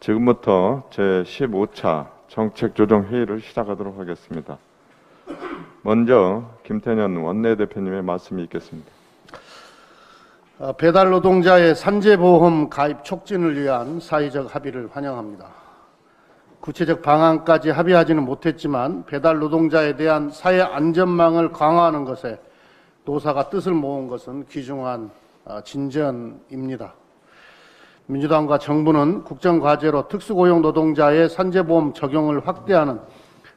지금부터 제15차 정책조정회의를 시작하도록 하겠습니다. 먼저 김태년 원내대표님의 말씀이 있겠습니다. 배달 노동자의 산재보험 가입 촉진을 위한 사회적 합의를 환영합니다. 구체적 방안까지 합의하지는 못했지만 배달 노동자에 대한 사회 안전망을 강화하는 것에 노사가 뜻을 모은 것은 귀중한 진전입니다. 민주당과 정부는 국정과제로 특수고용 노동자의 산재보험 적용을 확대하는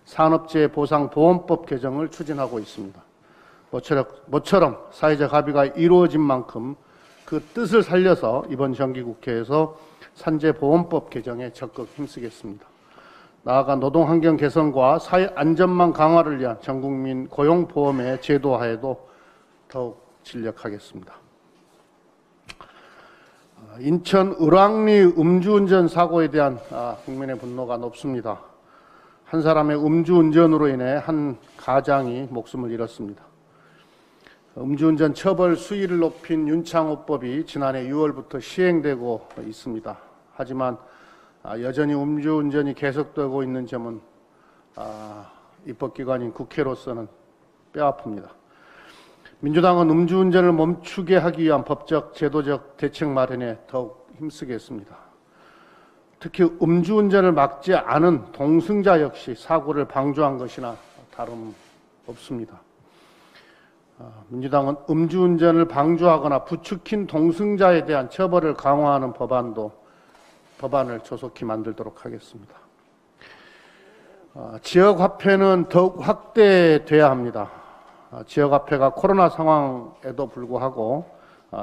산업재해보상보험법 개정을 추진하고 있습니다. 모처럼 사회적 합의가 이루어진 만큼 그 뜻을 살려서 이번 정기국회에서 산재보험법 개정에 적극 힘쓰겠습니다. 나아가 노동환경 개선과 사회 안전망 강화를 위한 전국민 고용보험의 제도화에도 더욱 진력하겠습니다. 인천 을왕리 음주운전 사고에 대한 국민의 분노가 높습니다. 한 사람의 음주운전으로 인해 한 가장이 목숨을 잃었습니다. 음주운전 처벌 수위를 높인 윤창호법이 지난해 6월부터 시행되고 있습니다. 하지만 여전히 음주운전이 계속되고 있는 점은 입법기관인 국회로서는 뼈아픕니다. 민주당은 음주운전을 멈추게 하기 위한 법적, 제도적 대책 마련에 더욱 힘쓰겠습니다. 특히 음주운전을 막지 않은 동승자 역시 사고를 방조한 것이나 다름없습니다. 민주당은 음주운전을 방조하거나 부추긴 동승자에 대한 처벌을 강화하는 법안을 조속히 만들도록 하겠습니다. 지역화폐는 더욱 확대돼야 합니다. 지역화폐가 코로나 상황에도 불구하고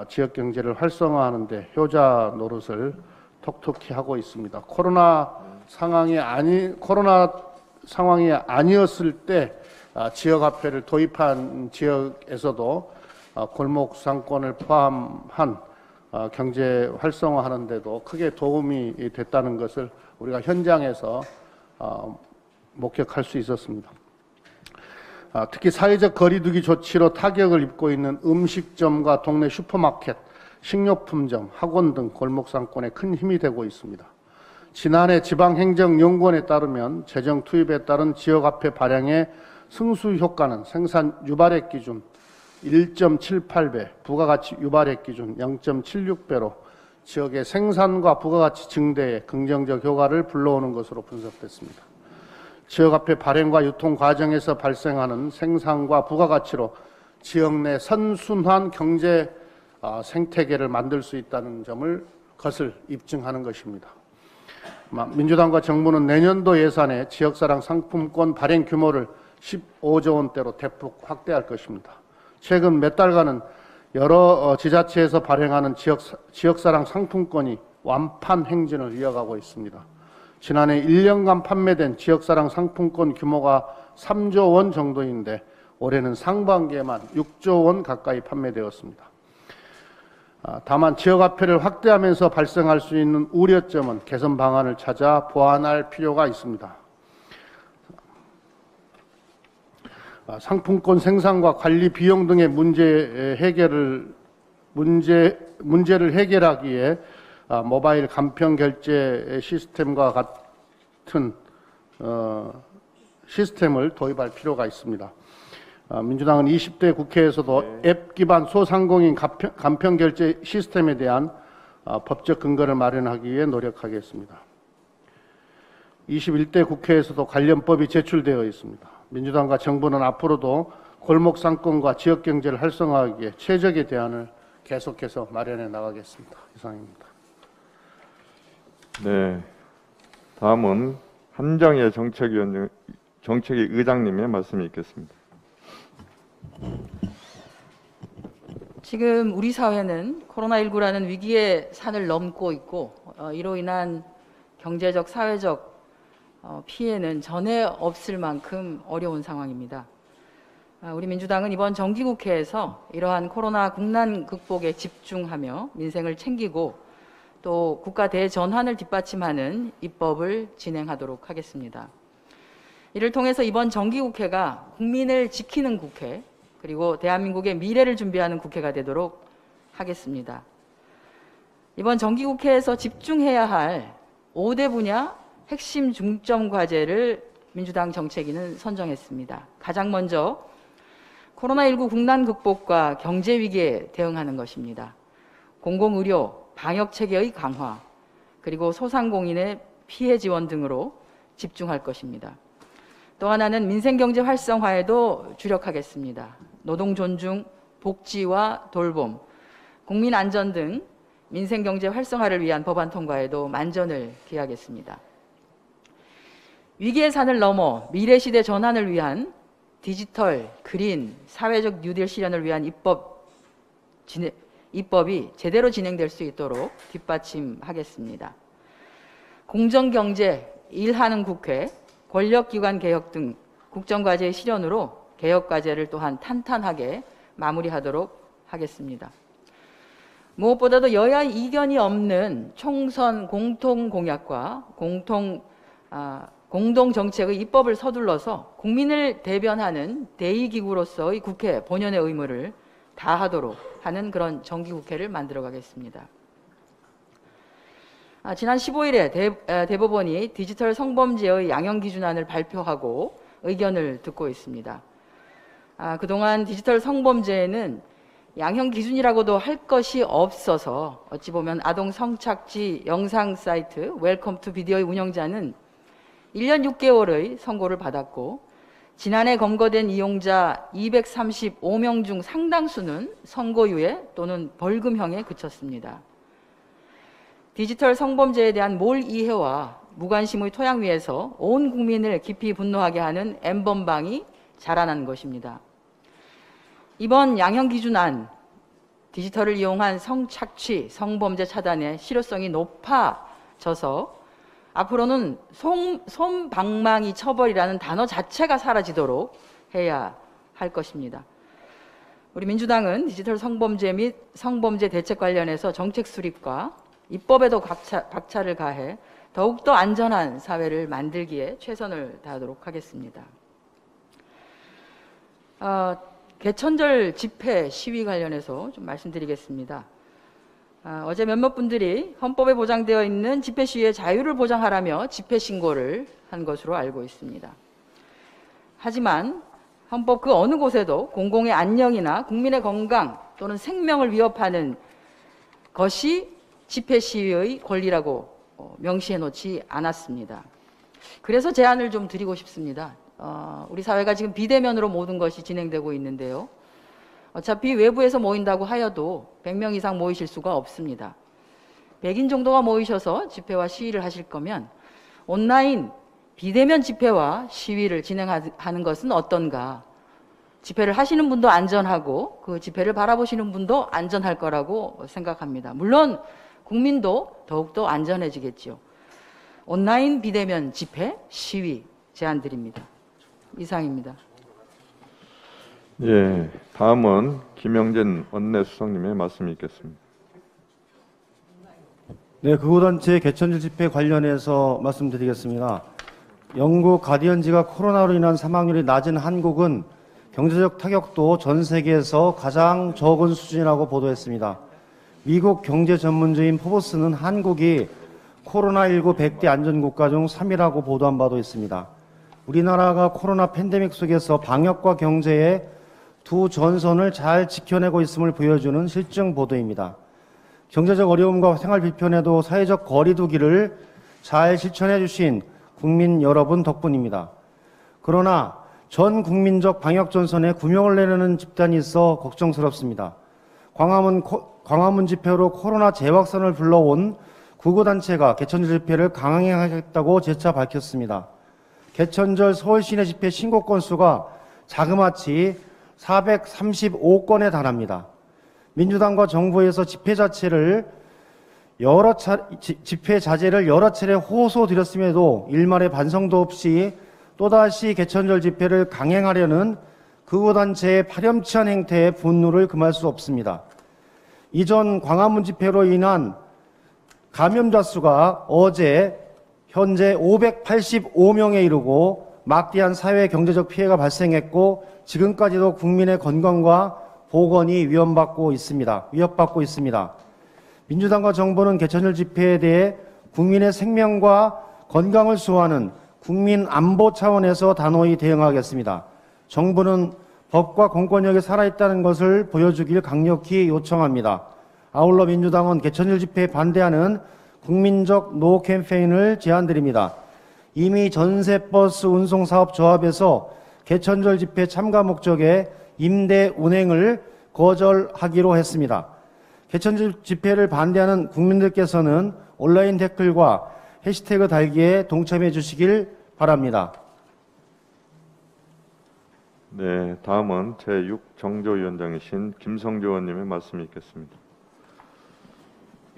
지역경제를 활성화하는 데 효자 노릇을 톡톡히 하고 있습니다. 코로나 상황이 아니었을 때 지역화폐를 도입한 지역에서도 골목 상권을 포함한 경제 활성화하는 데도 크게 도움이 됐다는 것을 우리가 현장에서 목격할 수 있었습니다. 특히 사회적 거리두기 조치로 타격을 입고 있는 음식점과 동네 슈퍼마켓, 식료품점, 학원 등 골목 상권에 큰 힘이 되고 있습니다. 지난해 지방행정연구원에 따르면 재정 투입에 따른 지역화폐 발행의 승수 효과는 생산 유발액 기준 1.78배, 부가가치 유발액 기준 0.76배로 지역의 생산과 부가가치 증대에 긍정적 효과를 불러오는 것으로 분석됐습니다. 지역화폐 발행과 유통 과정에서 발생하는 생산과 부가가치로 지역 내 선순환 경제 생태계를 만들 수 있다는 것을 입증하는 것입니다. 민주당과 정부는 내년도 예산에 지역사랑 상품권 발행 규모를 15조 원대로 대폭 확대할 것입니다. 최근 몇 달간은 여러 지자체에서 발행하는 지역사랑 상품권이 완판 행진을 이어가고 있습니다. 지난해 1년간 판매된 지역사랑 상품권 규모가 3조 원 정도인데 올해는 상반기에만 6조 원 가까이 판매되었습니다. 다만 지역화폐를 확대하면서 발생할 수 있는 우려점은 개선 방안을 찾아 보완할 필요가 있습니다. 상품권 생산과 관리 비용 등의 문제를 해결하기 위해 모바일 간편 결제 시스템과 같은 시스템을 도입할 필요가 있습니다. 민주당은 20대 국회에서도 앱 기반 소상공인 간편 결제 시스템에 대한 법적 근거를 마련하기 위해 노력하겠습니다. 21대 국회에서도 관련법이 제출되어 있습니다. 민주당과 정부는 앞으로도 골목 상권과 지역 경제를 활성화하기 위해 최적의 대안을 계속해서 마련해 나가겠습니다. 이상입니다. 네, 다음은 한정희 정책위 의장님의 말씀이 있겠습니다. 지금 우리 사회는 코로나19라는 위기의 산을 넘고 있고 이로 인한 경제적, 사회적 피해는 전에 없을 만큼 어려운 상황입니다. 우리 민주당은 이번 정기국회에서 이러한 코로나 국난 극복에 집중하며 민생을 챙기고 또 국가 대전환을 뒷받침하는 입법을 진행하도록 하겠습니다. 이를 통해서 이번 정기국회가 국민을 지키는 국회, 그리고 대한민국의 미래를 준비하는 국회가 되도록 하겠습니다. 이번 정기국회에서 집중해야 할 5대 분야 핵심 중점 과제를 민주당 정책위는 선정했습니다. 가장 먼저 코로나19 국난 극복과 경제 위기에 대응하는 것입니다. 공공의료, 방역 체계의 강화, 그리고 소상공인의 피해 지원 등으로 집중할 것입니다. 또 하나는 민생경제 활성화에도 주력하겠습니다. 노동 존중, 복지와 돌봄, 국민 안전 등 민생경제 활성화를 위한 법안 통과에도 만전을 기하겠습니다. 위기의 산을 넘어 미래시대 전환을 위한 디지털, 그린, 사회적 뉴딜 실현을 위한 입법이 제대로 진행될 수 있도록 뒷받침하겠습니다. 공정경제, 일하는 국회, 권력기관 개혁 등 국정과제의 실현으로 개혁과제를 또한 탄탄하게 마무리하도록 하겠습니다. 무엇보다도 여야 이견이 없는 총선 공통공약과 공동정책의 입법을 서둘러서 국민을 대변하는 대의기구로서의 국회 본연의 의무를 다하도록 하는 그런 정기국회를 만들어가겠습니다. 지난 15일에 대법원이 디지털 성범죄의 양형기준안을 발표하고 의견을 듣고 있습니다. 그동안 디지털 성범죄에는 양형기준이라고도 할 것이 없어서 어찌 보면 아동 성착취 영상 사이트 웰컴 투 비디오의 운영자는 1년 6개월의 선고를 받았고 지난해 검거된 이용자 235명 중 상당수는 선고유예 또는 벌금형에 그쳤습니다. 디지털 성범죄에 대한 몰이해와 무관심의 토양 위에서 온 국민을 깊이 분노하게 하는 N번방이 자라난 것입니다. 이번 양형기준안, 디지털을 이용한 성착취, 성범죄 차단의 실효성이 높아져서 앞으로는 솜방망이 처벌이라는 단어 자체가 사라지도록 해야 할 것입니다. 우리 민주당은 디지털 성범죄 및 성범죄 대책 관련해서 정책 수립과 입법에도 박차를 가해 더욱더 안전한 사회를 만들기에 최선을 다하도록 하겠습니다. 개천절 집회 시위 관련해서 좀 말씀드리겠습니다. 어제 몇몇 분들이 헌법에 보장되어 있는 집회 시위의 자유를 보장하라며 집회 신고를 한 것으로 알고 있습니다. 하지만 헌법 그 어느 곳에도 공공의 안녕이나 국민의 건강 또는 생명을 위협하는 것이 집회 시위의 권리라고 명시해 놓지 않았습니다. 그래서 제안을 좀 드리고 싶습니다. 우리 사회가 지금 비대면으로 모든 것이 진행되고 있는데요. 어차피 외부에서 모인다고 하여도 100명 이상 모이실 수가 없습니다. 100인 정도가 모이셔서 집회와 시위를 하실 거면 온라인 비대면 집회와 시위를 진행하는 것은 어떤가? 집회를 하시는 분도 안전하고 그 집회를 바라보시는 분도 안전할 거라고 생각합니다. 물론 국민도 더욱더 안전해지겠죠. 온라인 비대면 집회, 시위 제안드립니다. 이상입니다. 예, 다음은 김영진 원내수석님의 말씀이 있겠습니다. 네, 극우단체 개천절 집회 관련해서 말씀드리겠습니다. 영국 가디언지가 코로나로 인한 사망률이 낮은 한국은 경제적 타격도 전 세계에서 가장 적은 수준이라고 보도했습니다. 미국 경제 전문지인 포브스는 한국이 코로나19 100대 안전국가 중 3위라고 보도한 바도 있습니다. 우리나라가 코로나 팬데믹 속에서 방역과 경제의 두 전선을 잘 지켜내고 있음을 보여주는 실증 보도입니다. 경제적 어려움과 생활 불편에도 사회적 거리 두기를 잘 실천해 주신 국민 여러분 덕분입니다. 그러나 전 국민적 방역 전선에 구멍을 내려는 집단이 있어 걱정스럽습니다. 광화문 집회로 코로나 재확산을 불러온 구구단체가 개천절 집회를 강행하겠다고 재차 밝혔습니다. 개천절 서울 시내 집회 신고 건수가 자그마치 435건에 달합니다. 민주당과 정부에서 집회 자체를 집회 자제를 여러 차례 호소드렸음에도 일말의 반성도 없이 또다시 개천절 집회를 강행하려는 극우단체의 파렴치한 행태에 분노를 금할 수 없습니다. 이전 광화문 집회로 인한 감염자 수가 어제 현재 585명에 이르고 막대한 사회 경제적 피해가 발생했고 지금까지도 국민의 건강과 보건이 위협받고 있습니다. 민주당과 정부는 개천절 집회에 대해 국민의 생명과 건강을 수호하는 국민 안보 차원에서 단호히 대응하겠습니다. 정부는 법과 공권력이 살아있다는 것을 보여주길 강력히 요청합니다. 아울러 민주당은 개천절 집회에 반대하는 국민적 노 캠페인을 제안드립니다. 이미 전세버스 운송사업조합에서 개천절 집회 참가 목적의 임대 운행을 거절하기로 했습니다. 개천절 집회를 반대하는 국민들께서는 온라인 댓글과 해시태그 달기에 동참해 주시길 바랍니다. 네, 다음은 제6정조위원장이신 김성조 의원님의 말씀이 있겠습니다.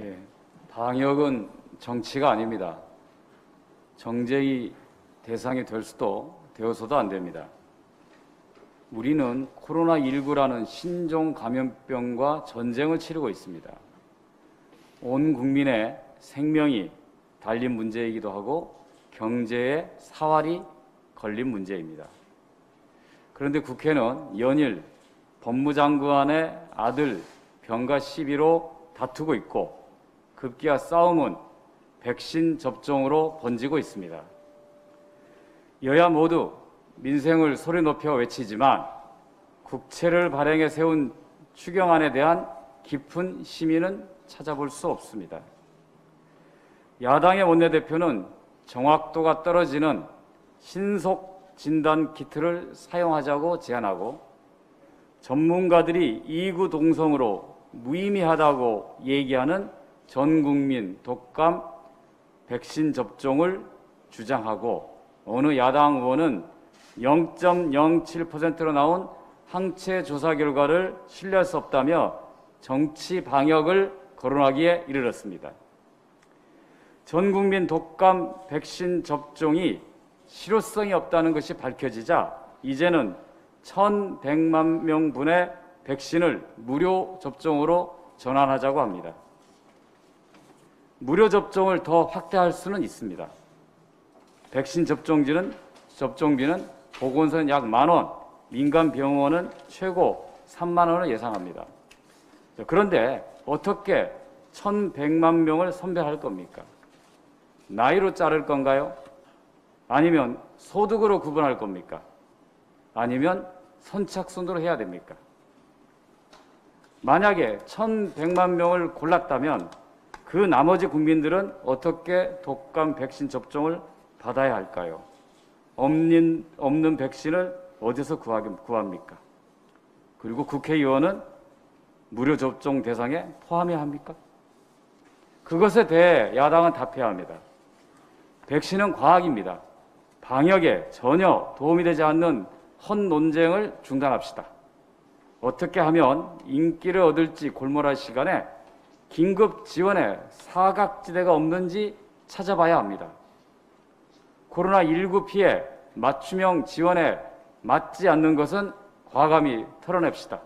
예, 방역은 정치가 아닙니다. 정쟁이 대상이 될 수도 되어서도 안 됩니다. 우리는 코로나19라는 신종 감염병과 전쟁을 치르고 있습니다. 온 국민의 생명이 달린 문제이기도 하고 경제의 사활이 걸린 문제입니다. 그런데 국회는 연일 법무장관의 아들 병가 시비로 다투고 있고 급기야 싸움은 백신 접종으로 번지고 있습니다. 여야 모두 민생을 소리 높여 외치지만 국채를 발행해 세운 추경안에 대한 깊은 심의는 찾아볼 수 없습니다. 야당의 원내대표는 정확도가 떨어지는 신속 진단 키트를 사용하자고 제안하고 전문가들이 이구동성으로 무의미하다고 얘기하는 전국민 독감 백신 접종을 주장하고 어느 야당 의원은 0.07%로 나온 항체 조사 결과를 신뢰할 수 없다며 정치 방역을 거론하기에 이르렀습니다. 전국민 독감 백신 접종이 실효성이 없다는 것이 밝혀지자 이제는 1,100만 명분의 백신을 무료 접종으로 전환하자고 합니다. 무료 접종을 더 확대할 수는 있습니다. 백신 접종비는 보건소는 약 10,000원, 민간 병원은 최고 30,000원을 예상합니다. 그런데 어떻게 1,100만 명을 선별할 겁니까? 나이로 자를 건가요? 아니면 소득으로 구분할 겁니까? 아니면 선착순으로 해야 됩니까? 만약에 1,100만 명을 골랐다면 그 나머지 국민들은 어떻게 독감 백신 접종을 받아야 할까요? 없는 백신을 어디서 구합니까? 그리고 국회의원은 무료 접종 대상에 포함해야 합니까? 그것에 대해 야당은 답해야 합니다. 백신은 과학입니다. 방역에 전혀 도움이 되지 않는 헛 논쟁을 중단합시다. 어떻게 하면 인기를 얻을지 골몰할 시간에 긴급 지원에 사각지대가 없는지 찾아봐야 합니다. 코로나19 피해 맞춤형 지원에 맞지 않는 것은 과감히 털어냅시다.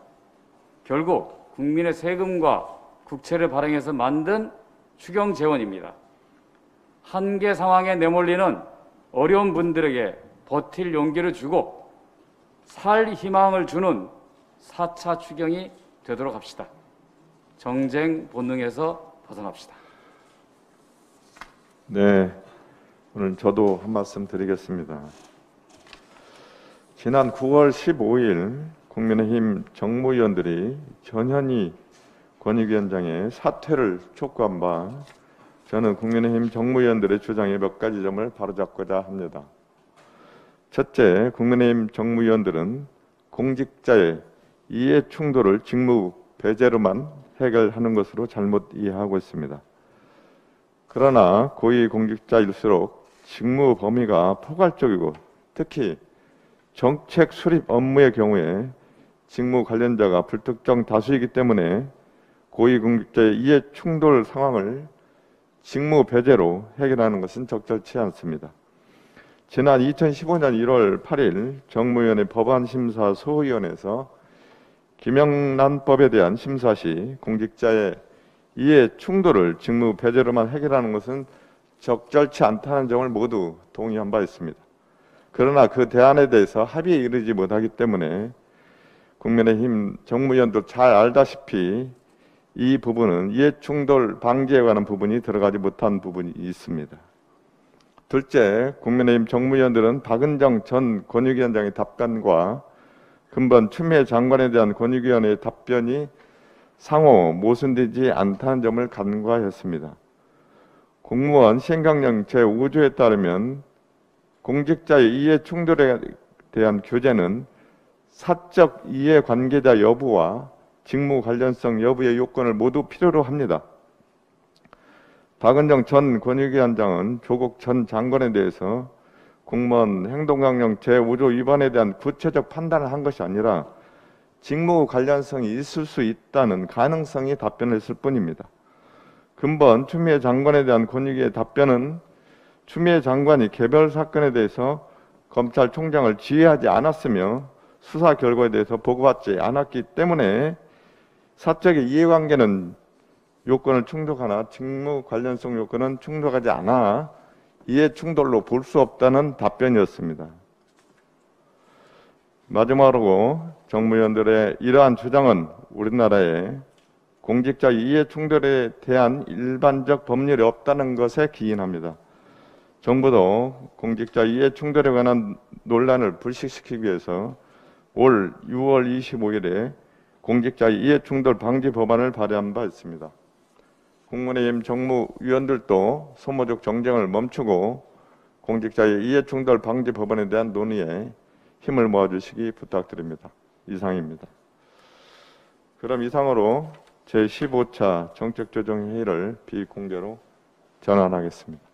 결국 국민의 세금과 국채를 발행해서 만든 추경 재원입니다. 한계 상황에 내몰리는 어려운 분들에게 버틸 용기를 주고 살 희망을 주는 4차 추경이 되도록 합시다. 정쟁 본능에서 벗어납시다. 네, 오늘 저도 한 말씀 드리겠습니다. 지난 9월 15일 국민의힘 정무위원들이 전현희 권익위원장의 사퇴를 촉구한 바 저는 국민의힘 정무위원들의 주장에 몇 가지 점을 바로잡고자 합니다. 첫째, 국민의힘 정무위원들은 공직자의 이해 충돌을 직무 배제로만 해결하는 것으로 잘못 이해하고 있습니다. 그러나 고위공직자일수록 직무 범위가 포괄적이고 특히 정책 수립 업무의 경우에 직무 관련자가 불특정 다수이기 때문에 고위공직자의 이해 충돌 상황을 직무 배제로 해결하는 것은 적절치 않습니다. 지난 2015년 1월 8일 정무위원회 법안심사 소위원회에서 김영란법에 대한 심사 시 공직자의 이해 충돌을 직무 배제로만 해결하는 것은 적절치 않다는 점을 모두 동의한 바 있습니다. 그러나 그 대안에 대해서 합의에 이르지 못하기 때문에 국민의힘 정무위원도 잘 알다시피 이 부분은 이해충돌 방지에 관한 부분이 들어가지 못한 부분이 있습니다. 둘째, 국민의힘 정무위원들은 박은정 전 권익위원장의 답변과 근본 추미애 장관에 대한 권익위원회의 답변이 상호 모순되지 않다는 점을 간과했습니다. 공무원 시행령령 제5조에 따르면 공직자의 이해충돌에 대한 교재는 사적 이해관계자 여부와 직무 관련성 여부의 요건을 모두 필요로 합니다. 박은정 전 권익위원장은 조국 전 장관에 대해서 공무원 행동강령 제5조 위반에 대한 구체적 판단을 한 것이 아니라 직무 관련성이 있을 수 있다는 가능성이 답변을 했을 뿐입니다. 근본 추미애 장관에 대한 권익위의 답변은 추미애 장관이 개별 사건에 대해서 검찰총장을 지휘하지 않았으며 수사 결과에 대해서 보고받지 않았기 때문에 사적의 이해관계는 요건을 충족하나 직무 관련성 요건은 충족하지 않아 이해충돌로 볼 수 없다는 답변이었습니다. 마지막으로 정무위원들의 이러한 주장은 우리나라의 공직자 이해충돌에 대한 일반적 법률이 없다는 것에 기인합니다. 정부도 공직자 이해충돌에 관한 논란을 불식시키기 위해서 올 6월 25일에 공직자 이해충돌 방지 법안을 발의한 바 있습니다. 국민의힘 정무위원들도 소모적 정쟁을 멈추고 공직자의 이해충돌 방지 법안에 대한 논의에 힘을 모아주시기 부탁드립니다. 이상입니다. 그럼 이상으로 제15차 정책조정회의를 비공개로 전환하겠습니다.